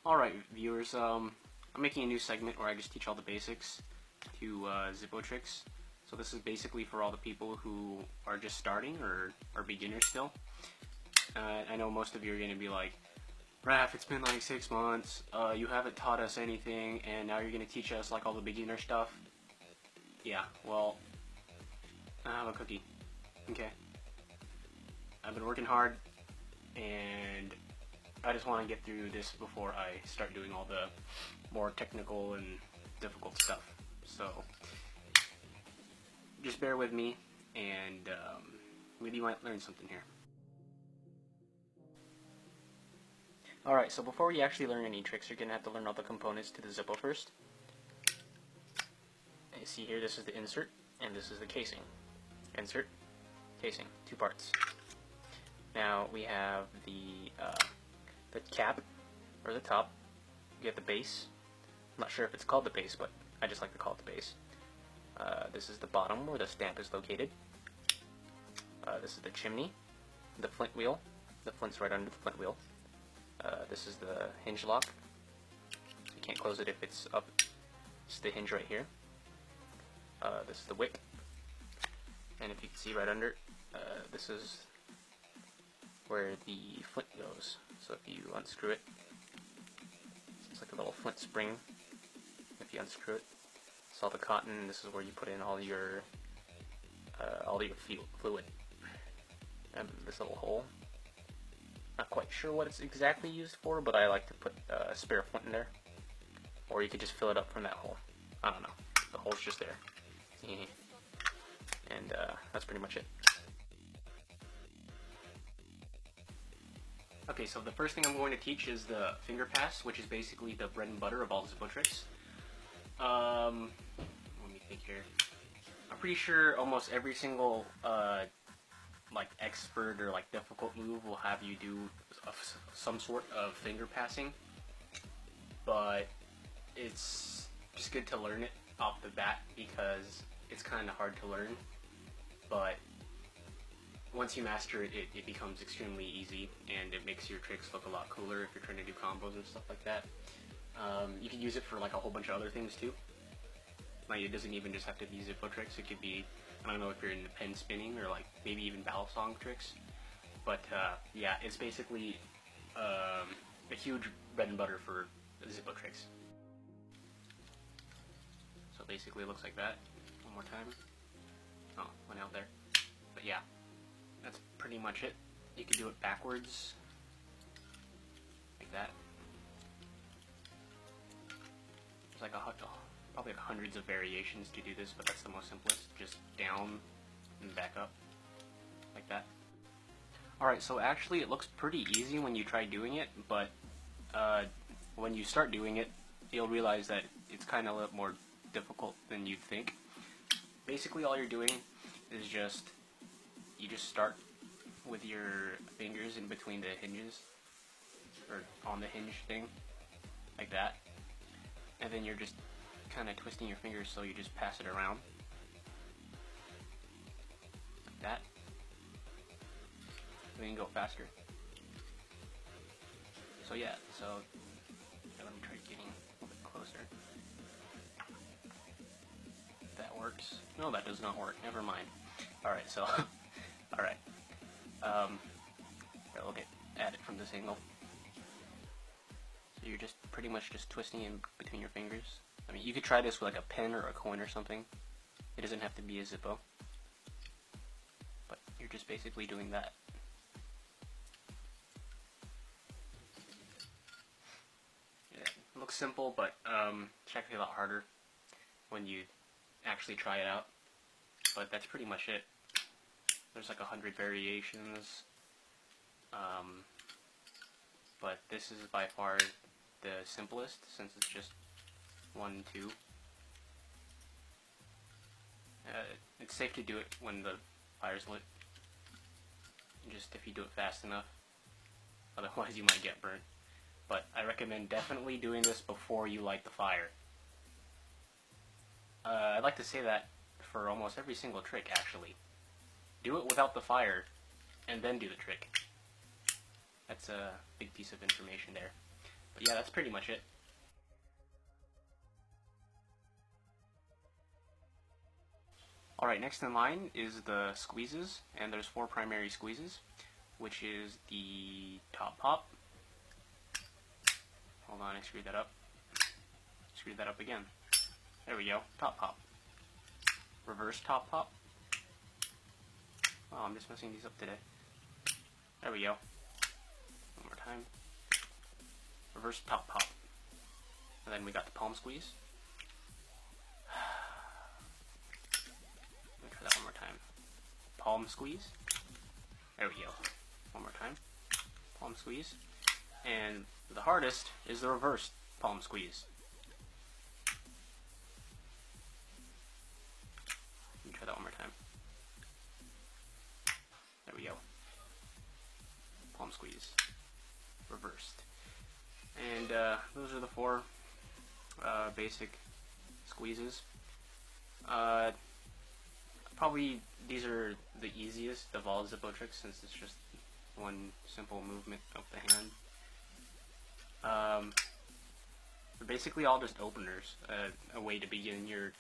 Alright viewers, I'm making a new segment where I just teach all the basics to Zippo tricks. So this is basically for all the people who are just starting or are beginners still. I know most of you are going to be like, Raph, it's been like 6 months, you haven't taught us anything, and now you're going to teach us like all the beginner stuff. Yeah, well, I have a cookie. Okay. I've been working hard, and I just want to get through this before I start doing all the more technical and difficult stuff. So, just bear with me, and maybe you might learn something here. Alright, so before we actually learn any tricks, you're going to have to learn all the components to the Zippo first. And you see here, this is the insert, and this is the casing. Insert, casing, 2 parts. Now, we have the cap, or the top. You get the base. I'm not sure if it's called the base, but I just like to call it the base. This is the bottom where the stamp is located. This is the chimney, the flint wheel. The flint's right under the flint wheel. This is the hinge lock. You can't close it if it's up. It's the hinge right here. This is the wick. And if you can see right under, this is where the flint goes. So if you unscrew it, it's like a little flint spring. If you unscrew it, it's all the cotton. This is where you put in all your fluid. And this little hole. Not quite sure what it's exactly used for, but I like to put a spare flint in there. Or you could just fill it up from that hole. I don't know. The hole's just there. And that's pretty much it. Okay, so the first thing I'm going to teach is the finger pass, which is basically the bread and butter of all the Zippo tricks. Let me think here. I'm pretty sure almost every single like expert or like difficult move will have you do some sort of finger passing, but it's just good to learn it off the bat because it's kind of hard to learn, but once you master it, it becomes extremely easy, and it makes your tricks look a lot cooler if you're trying to do combos and stuff like that. You can use it for like a whole bunch of other things too. Like, it doesn't even just have to be Zippo tricks. It could be, I don't know if you're into pen spinning or like maybe even battle song tricks. But yeah, it's basically a huge bread and butter for Zippo tricks. So basically it looks like that. One more time. Oh, went out there. But yeah, that's pretty much it. You can do it backwards, like that. There's like probably like hundreds of variations to do this, but that's the most simplest. Just down and back up, like that. Alright, so actually it looks pretty easy when you try doing it, but when you start doing it, you'll realize that it's kind of a little more difficult than you'd think. Basically all you're doing is you just start with your fingers in between the hinges, or on the hinge thing, like that, and then you're just kind of twisting your fingers so you just pass it around, like that, and then you go faster. So yeah, let me try getting a little bit closer. If that works. No, that does not work. Never mind. Alright, so, alright. We'll get at it from this angle. So you're just pretty much just twisting in between your fingers. I mean, you could try this with like a pen or a coin or something. It doesn't have to be a Zippo. But you're just basically doing that. Yeah, it looks simple, but it's actually a lot harder when you actually try it out. But that's pretty much it. There's like 100 variations. But this is by far the simplest, since it's just 1, 2. It's safe to do it when the fire's lit. Just if you do it fast enough. Otherwise you might get burnt. But I recommend definitely doing this before you light the fire. I'd like to say that for almost every single trick, actually. Do it without the fire, and then do the trick. That's a big piece of information there. But yeah, that's pretty much it. Alright, next in line is the squeezes, and there's 4 primary squeezes, which is the top pop. Hold on, I screwed that up. Screwed that up again. There we go, top pop. Reverse top pop. Oh, I'm just messing these up today. There we go. One more time. Reverse top pop. And then we got the palm squeeze. Let me try that one more time. Palm squeeze. There we go. One more time. Palm squeeze. And the hardest is the reverse palm squeeze. Let me try that one more time. There we go. Palm squeeze. Reversed. And those are the 4 basic squeezes. Probably these are the easiest of all Zippo tricks, since it's just one simple movement of the hand. They're basically all just openers, a way to begin your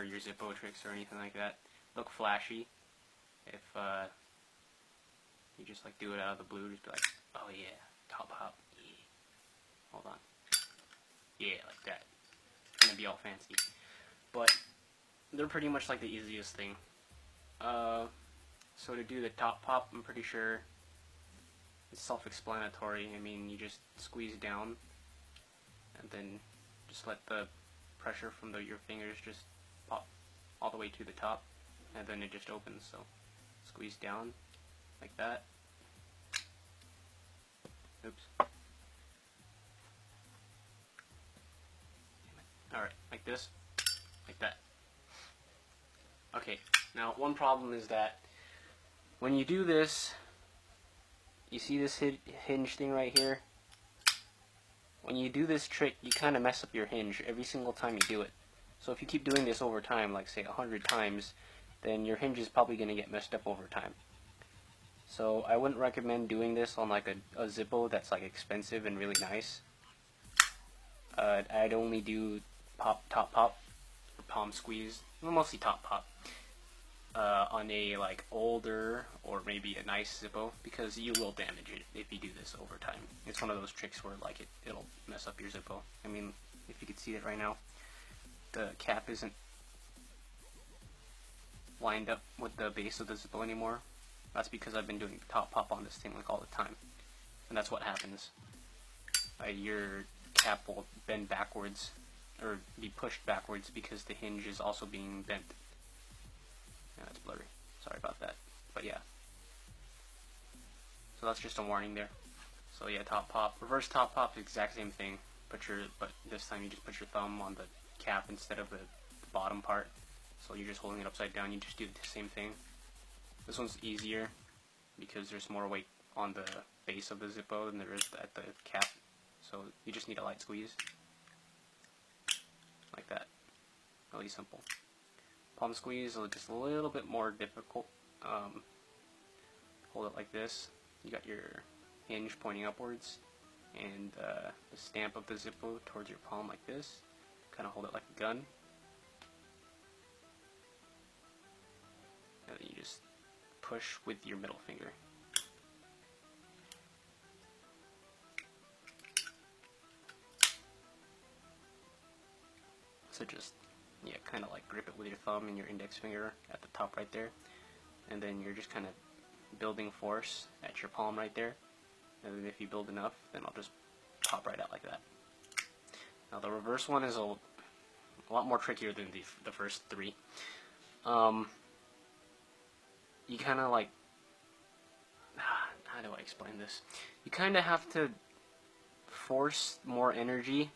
your Zippo tricks or anything like that. Look flashy. If you just like do it out of the blue, just be like, oh yeah, top hop, yeah. Hold on, yeah, like that. It's gonna be all fancy, but they're pretty much like the easiest thing. So to do the top pop, I'm pretty sure it's self-explanatory. I mean, you just squeeze down, and then just let the pressure from your fingers just pop all the way to the top, and then it just opens. So squeeze down like that. Oops. Alright, like this, like that. Okay, now one problem is that when you do this, you see this hinge thing right here? When you do this trick, you kind of mess up your hinge every single time you do it. So if you keep doing this over time, like say 100 times, then your hinge is probably going to get messed up over time. So I wouldn't recommend doing this on like a Zippo that's like expensive and really nice. I'd only do top pop, or palm squeeze, well, mostly top pop, on a like older or maybe a nice Zippo, because you will damage it if you do this over time. It's one of those tricks where like it'll mess up your Zippo. I mean, if you could see it right now, the cap isn't lined up with the base of the Zippo anymore. That's because I've been doing top pop on this thing like all the time, and that's what happens. Your cap will bend backwards, or be pushed backwards, because the hinge is also being bent. Yeah, it's blurry. Sorry about that. But yeah. So that's just a warning there. So yeah, top pop. Reverse top pop, the exact same thing. But this time you just put your thumb on the cap instead of the bottom part. So you're just holding it upside down. You just do the same thing. This one's easier because there's more weight on the base of the Zippo than there is at the cap. So you just need a light squeeze. Like that. Really simple. Palm squeeze is just a little bit more difficult. Hold it like this. You got your hinge pointing upwards, and the stamp of the Zippo towards your palm like this. Kind of hold it like a gun. And then you just push with your middle finger. So just, yeah, kind of like grip it with your thumb and your index finger at the top right there. And then you're just kind of building force at your palm right there. And then if you build enough, then I'll just pop right out like that. Now the reverse one is a lot more trickier than the first 3. You kind of like, how do I explain this? You kind of have to force more energy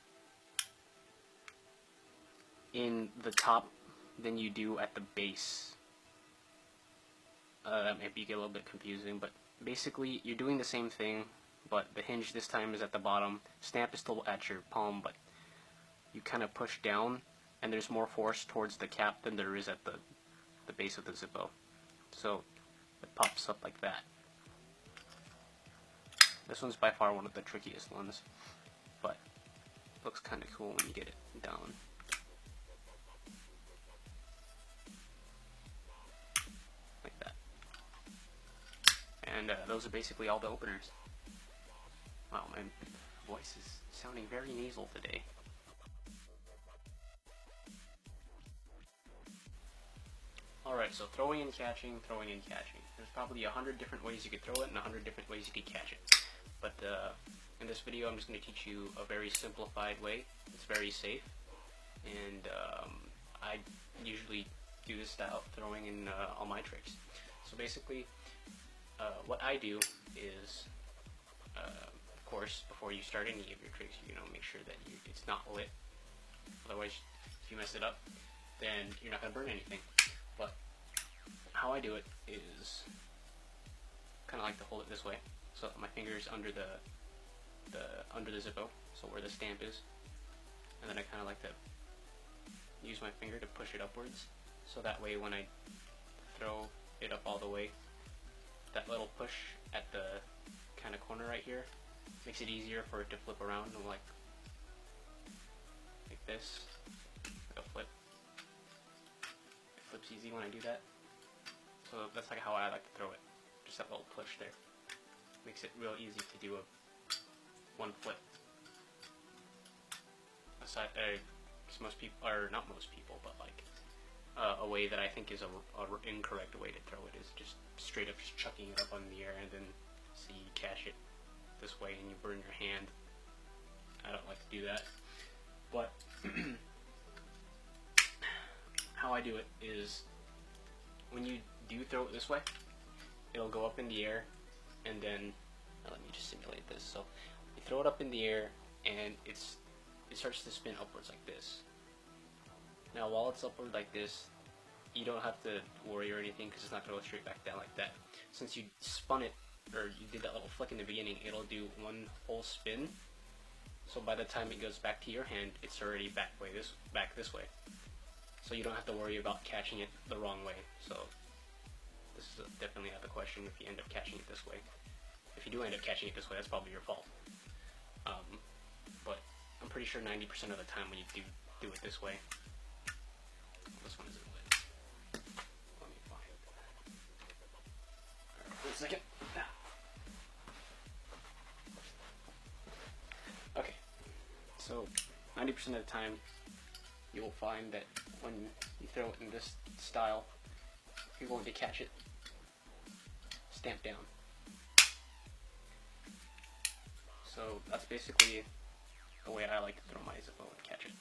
in the top than you do at the base. That might be a little bit confusing, but basically you're doing the same thing, but the hinge this time is at the bottom. Stamp is still at your palm, but you kind of push down, and there's more force towards the cap than there is at the base of the Zippo. So it pops up like that. This one's by far one of the trickiest ones, but Looks kind of cool when you get it down. Like that. And those are basically all the openers. Wow, my voice is sounding very nasal today. Alright, so throwing and catching, throwing and catching. There's probably 100 different ways you could throw it and 100 different ways you could catch it. But in this video, I'm just going to teach you a very simplified way. It's very safe. And I usually do this style of throwing in all my tricks. So basically, what I do is, of course, before you start any of your tricks, make sure that it's not lit. Otherwise, if you mess it up, then you're not going to burn anything. But how I do it is kind of like to hold it this way, so that my finger's under the Zippo, so where the stamp is, and then I kind of like to use my finger to push it upwards, so that way when I throw it up all the way, that little push at the kind of corner right here makes it easier for it to flip around, and like this, like a flip. It flips easy when I do that. So that's like how I like to throw it. Just that little push there. Makes it real easy to do one flip. Aside, most people, or not most people, but like a way that I think is a incorrect way to throw it is just straight up just chucking it up on the air and then so you catch it this way and you burn your hand. I don't like to do that. But how I do it is when you do throw it this way, it'll go up in the air, and then let me just simulate this. So you throw it up in the air, and it starts to spin upwards like this. Now, while it's upward like this, you don't have to worry or anything because it's not going to go straight back down like that. Since you spun it, or you did that little flick in the beginning, it'll do one full spin. So by the time it goes back to your hand, it's already back this way. So you don't have to worry about catching it the wrong way. So this is definitely out of the question if you end up catching it this way. If you do end up catching it this way, that's probably your fault. But I'm pretty sure 90% of the time when you do it this way, this one isn't lit. Let me find it. Alright, wait a second. Okay, so 90% of the time, you will find that when you throw it in this style, you're going to catch it stamped down. So that's basically the way I like to throw my Zippo and catch it.